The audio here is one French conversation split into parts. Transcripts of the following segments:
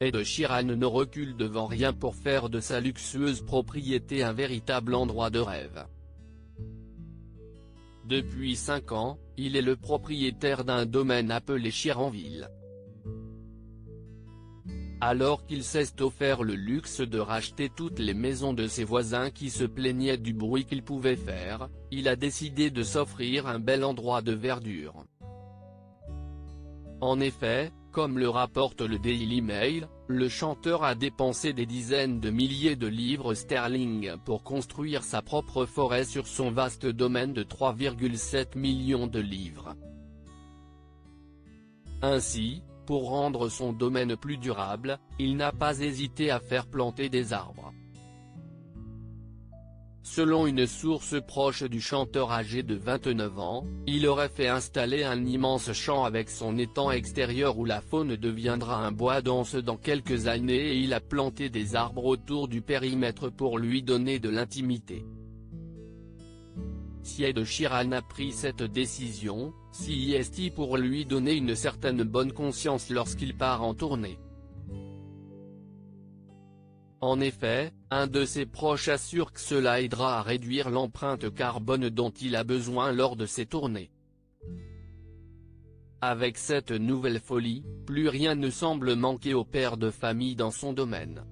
Ed Sheeran ne recule devant rien pour faire de sa luxueuse propriété un véritable endroit de rêve. Depuis 5 ans, il est le propriétaire d'un domaine appelé Sheeranville. Alors qu'il s'est offert le luxe de racheter toutes les maisons de ses voisins qui se plaignaient du bruit qu'il pouvait faire, il a décidé de s'offrir un bel endroit de verdure. En effet, comme le rapporte le Daily Mail, le chanteur a dépensé des dizaines de milliers de livres sterling pour construire sa propre forêt sur son vaste domaine de 3,7 millions de livres. Ainsi, pour rendre son domaine plus durable, il n'a pas hésité à faire planter des arbres. Selon une source proche du chanteur âgé de 29 ans, il aurait fait installer un immense champ avec son étang extérieur où la faune deviendra un bois dense dans quelques années et il a planté des arbres autour du périmètre pour lui donner de l'intimité. Si Ed Sheeran a pris cette décision, c'est pour lui donner une certaine bonne conscience lorsqu'il part en tournée. En effet, un de ses proches assure que cela aidera à réduire l'empreinte carbone dont il a besoin lors de ses tournées. Avec cette nouvelle folie, plus rien ne semble manquer au père de famille dans son domaine.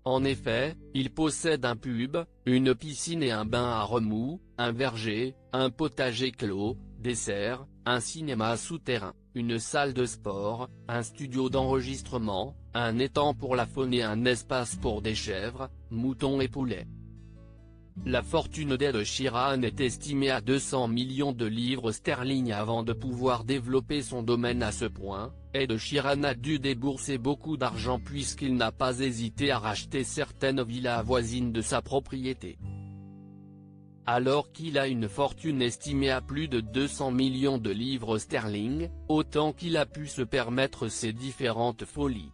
En effet, il possède un pub, une piscine et un bain à remous, un verger, un potager clos, des serres, un cinéma souterrain, une salle de sport, un studio d'enregistrement, un étang pour la faune et un espace pour des chèvres, moutons et poulets. La fortune d'Ed Sheeran est estimée à 200 millions de livres sterling avant de pouvoir développer son domaine à ce point. Ed Sheeran a dû débourser beaucoup d'argent puisqu'il n'a pas hésité à racheter certaines villas voisines de sa propriété. Alors qu'il a une fortune estimée à plus de 200 millions de livres sterling, autant qu'il a pu se permettre ces différentes folies.